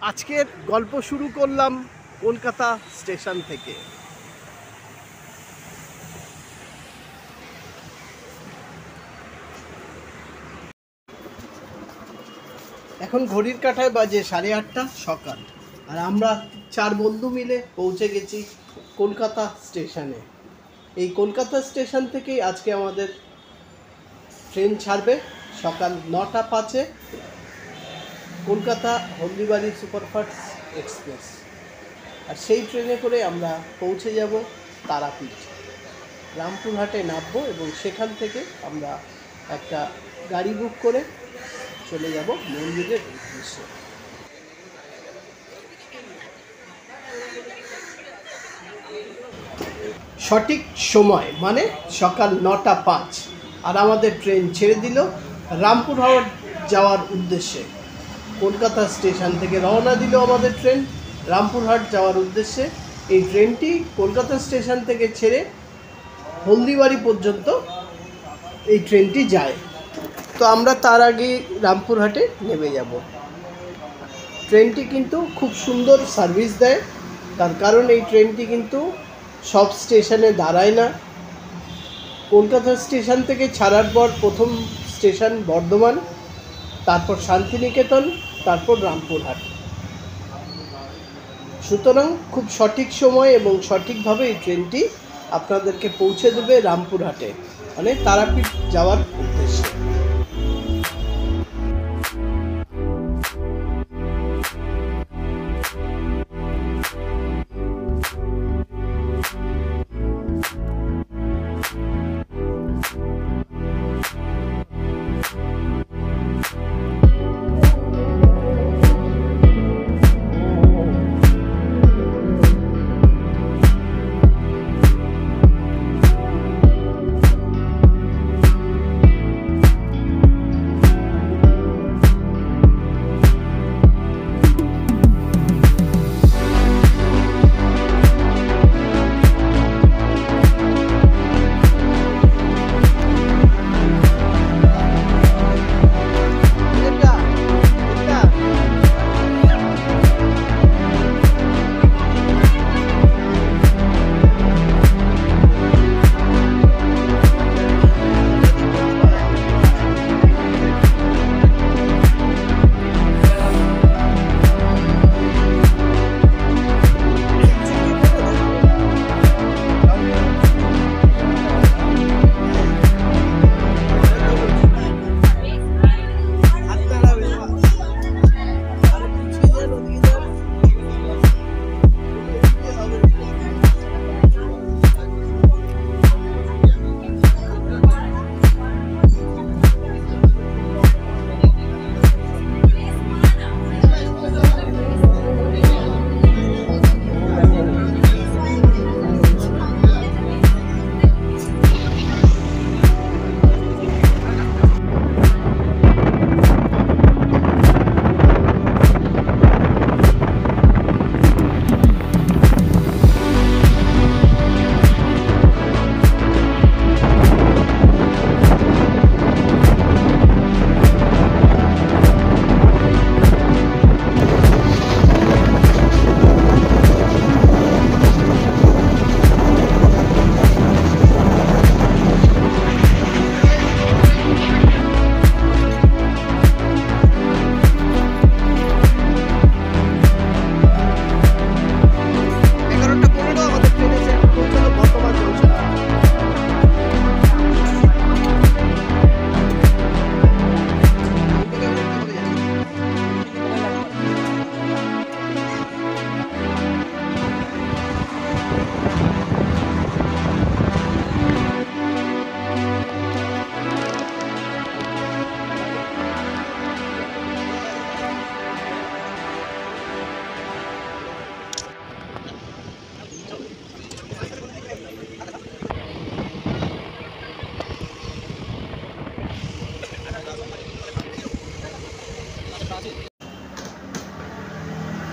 আজকের গল্প শুরু করলাম কলকাতা স্টেশন থেকে। এখন ঘড়ির কাঁটায় বাজে 8:30 সকাল, আর আমরা 4 বন্ধু মিলে পৌঁছে গেছি কলকাতা স্টেশনে। এই কলকাতা স্টেশন থেকেই আজকে আমাদের ট্রেন ছাড়বে সকাল 9:05 কলকাতা হলদিবাড়ি সুপারফাস্ট এক্সপ্রেস। আর সেই ট্রেনে করে আমরা পৌঁছে যাব তারাপীঠ। রামপুরহাটে নামবো এবং সেখান থেকে আমরা একটা গাড়ি বুক করে চলে যাব মন্দিরের উদ্দেশ্যে। সঠিক সময় মানে সকাল 9:05, আর আমাদের ট্রেন ছেড়ে দিল রামপুরহাট যাওয়ার উদ্দেশ্যে। কলকাতা স্টেশন থেকে রওনা দিল আমাদের ট্রেন রামপুরহাট যাওয়ার উদ্দেশ্যে। এই ট্রেনটি কলকাতা স্টেশন থেকে ছেড়ে হলদিবাড়ি পর্যন্ত এই ট্রেনটি যায়। তো আমরা তার আগে রামপুরহাটে নেমে যাব। ট্রেনটি কিন্তু খুব সুন্দর সার্ভিস দেয়, তার কারণ এই ট্রেনটি কিন্তু সব স্টেশনে দাঁড়ায় না। কলকাতা স্টেশন থেকে ছাড়ার পর প্রথম স্টেশন বর্ধমান, তারপর শান্তিনিকেতন, তারপর রামপুরহাট। সুতরাং খুব সঠিক সময় এবং সঠিকভাবে এই ট্রেনটি আপনাদেরকে পৌঁছে দেবে রামপুরহাটে, মানে তারাপীঠ যাওয়ার উদ্দেশ্যে।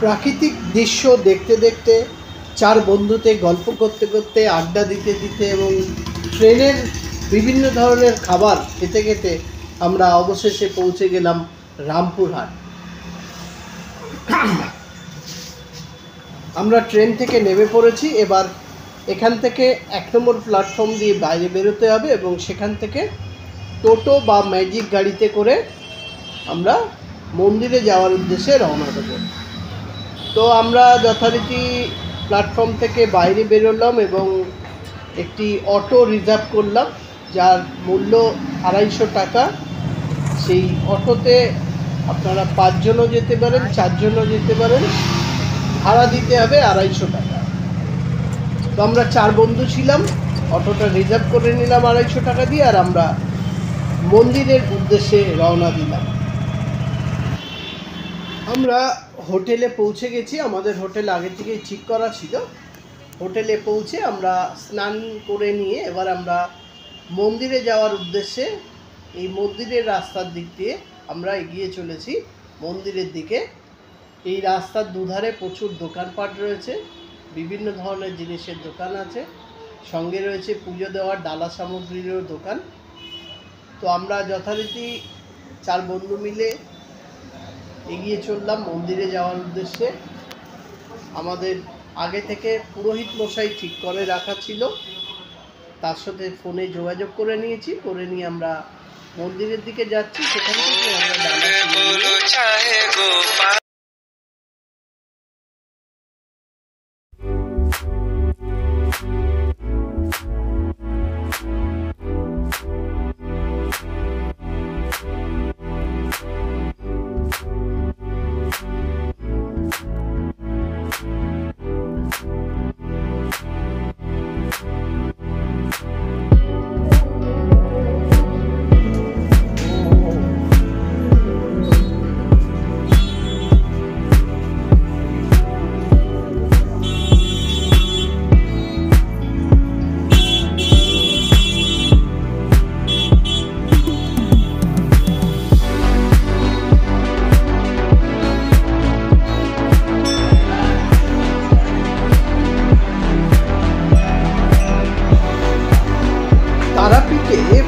প্রাকৃতিক দৃশ্য দেখতে দেখতে, 4 বন্ধুতে গল্প করতে করতে, আড্ডা দিতে দিতে এবং ট্রেনের বিভিন্ন ধরনের খাবার খেতে খেতে আমরা অবশেষে পৌঁছে গেলাম রামপুরহাট। আমরা ট্রেন থেকে নেমে পড়েছি। এবার এখান থেকে 1 নম্বর প্ল্যাটফর্ম দিয়ে বাইরে বেরোতে হবে এবং সেখান থেকে টোটো বা ম্যাজিক গাড়িতে করে আমরা মন্দিরে যাওয়ার উদ্দেশ্যে রওনা দেব। তো আমরা যথারীতি প্ল্যাটফর্ম থেকে বাইরে বেরোলাম এবং একটি অটো রিজার্ভ করলাম, যার মূল্য 250 টাকা। সেই অটোতে আপনারা 5 জনও যেতে পারেন, 4 জনও যেতে পারেন, ভাড়া দিতে হবে 250 টাকা। তো আমরা 4 বন্ধু ছিলাম, অটোটা রিজার্ভ করে নিলাম 250 টাকা দিয়ে, আর আমরা মন্দিরের উদ্দেশ্যে রওনা দিলাম। আমরা হোটেলে পৌঁছে গেছি। আমাদের হোটেল আগে থেকেই ঠিক করা ছিল। হোটেলে পৌঁছে আমরা স্নান করে নিয়ে এবার আমরা মন্দিরে যাওয়ার উদ্দেশ্যে এই মন্দিরের রাস্তার দিক দিয়ে আমরা এগিয়ে চলেছি মন্দিরের দিকে। এই রাস্তার দুধারে প্রচুর দোকানপাট রয়েছে, বিভিন্ন ধরনের জিনিসের দোকান আছে, সঙ্গে রয়েছে পুজো দেওয়ার ডালা সামগ্রীরও দোকান। তো আমরা যথারীতি 4 বন্ধু মিলে এগিয়ে চললাম মন্দিরে যাওয়ার উদ্দেশ্যে। আমাদের আগে থেকে পুরোহিত মশাই ঠিক করে রাখা ছিল, তার সাথে ফোনে যোগাযোগ করে নিয়েছি, করে নিয়ে আমরা মন্দিরের দিকে যাচ্ছি। সেখান থেকে আমরা ডালা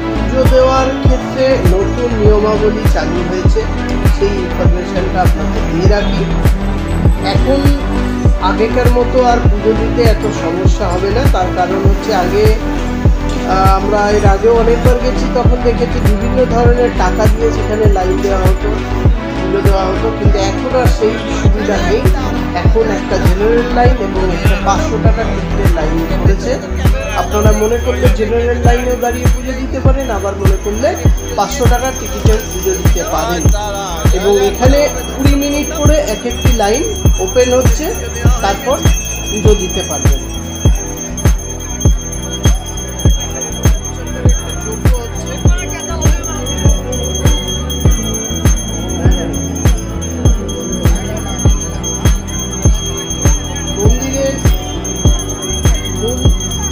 পুজো দেওয়ার ক্ষেত্রে নতুন নিয়মাবলী চালু হয়েছে, সেই ইনফরমেশনটা আপনাকে দিয়ে রাখি। এখন আগেকার মতো আর পুজো দিতে এত সমস্যা হবে না। তার কারণ হচ্ছে আমরা এর আগেও অনেকবার গেছি, তখন দেখেছি বিভিন্ন ধরনের টাকা দিয়ে সেখানে লাইন দেওয়া হতো, পুজো দেওয়া হতো, কিন্তু এখন আর সেই সুবিধা নেই। এখন একটা জেনারেল লাইন এবং একটা 500 টাকার টিকিটের লাইন করেছে। আপনারা মনে করলে জেনারেল লাইনেও দাঁড়িয়ে পুজো দিতে পারেন, আবার মনে করলে 500 টাকার টিকিটেও পুজো দিতে পারেন। এবং এখানে 20 মিনিট করে এক একটি লাইন ওপেন হচ্ছে, তারপর পুজো দিতে পারবেন।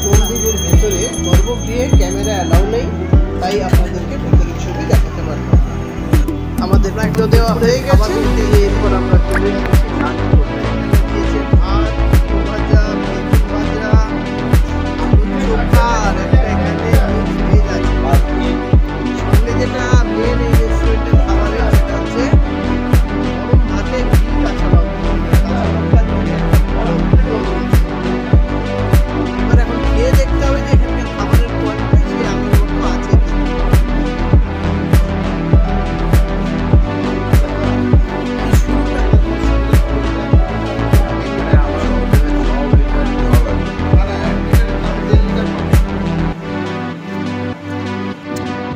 মন্দিরের ভেতরে গর্ভগৃহে ক্যামেরা অ্যালাউ নেই, তাই আপনাদেরকে ভেতরের ছবি দেখাতে পারবো। আমাদের পুজো দেওয়া হয়ে গেছে, এরপর আমরা চলে এসেছি ভাত, ভাজা, ভাজা, চোখা, আর একটা এখানে ভেজ আছে। সঙ্গে যেটা মেন এই রেস্টুরেন্টের খাবারে সেটা হচ্ছে গরম ভাতে কাঁচা লঙ্কা। এবার এখন খেয়ে দেখতে হবে যে এখানকার খাবারের কোয়ালিটি সেই আগের মতো আছে।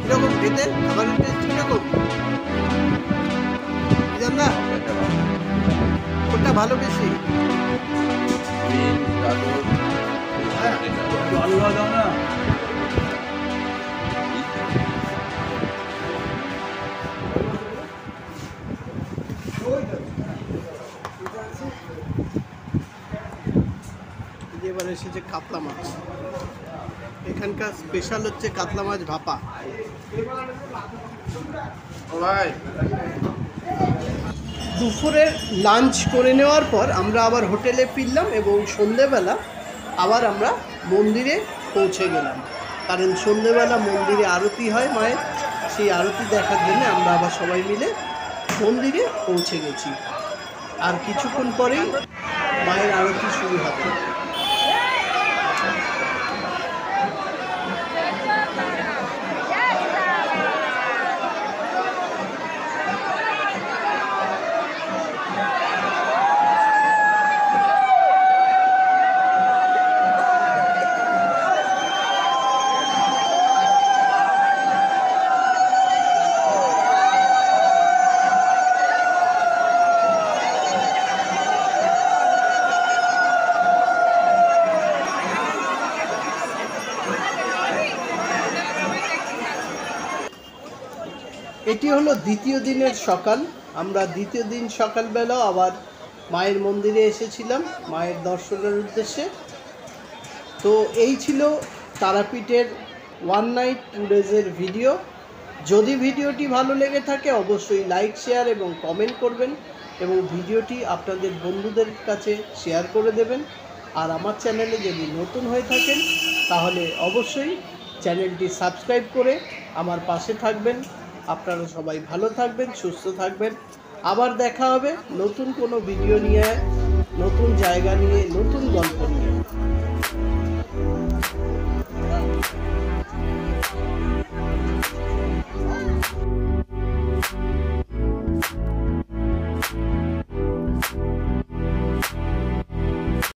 কিরকম খেতে খাবারের টেস্ট কিরকম না? কোনটা ভালো বেশি? এবার এসেছে কাতলা মাছ। এখানকার স্পেশাল হচ্ছে কাতলা মাছ ভাপা। দুপুরের লাঞ্চ করে নেওয়ার পর আমরা আবার হোটেলে ফিরলাম এবং সন্ধেবেলা আবার আমরা মন্দিরে পৌঁছে গেলাম, কারণ সন্ধেবেলা মন্দিরে আরতি হয় মায়ের। সেই আরতি দেখার জন্য আমরা আবার সবাই মিলে মন্দিরে পৌঁছে গেছি। আর কিছুক্ষণ পরেই মায়ের আরতি শুরু হবে। এটি হলো দ্বিতীয় দিনের সকাল। আমরা দ্বিতীয় দিন সকালবেলা আবার মায়ের মন্দিরে এসেছিলাম মায়ের দর্শনের উদ্দেশ্যে। তো এই ছিল তারাপীঠের 1 নাইট 2 ডেজের ভিডিও। যদি ভিডিওটি ভালো লেগে থাকে অবশ্যই লাইক, শেয়ার এবং কমেন্ট করবেন এবং ভিডিওটি আপনাদের বন্ধুদের কাছে শেয়ার করে দেবেন। আর আমার চ্যানেলে যদি নতুন হয়ে থাকেন তাহলে অবশ্যই চ্যানেলটি সাবস্ক্রাইব করে আমার পাশে থাকবেন। আপনারা সবাই ভালো থাকবেন, সুস্থ থাকবেন। আবার দেখা হবে নতুন কোনো ভিডিও নিয়ে, নতুন জায়গা নিয়ে, নতুন গল্প নিয়ে।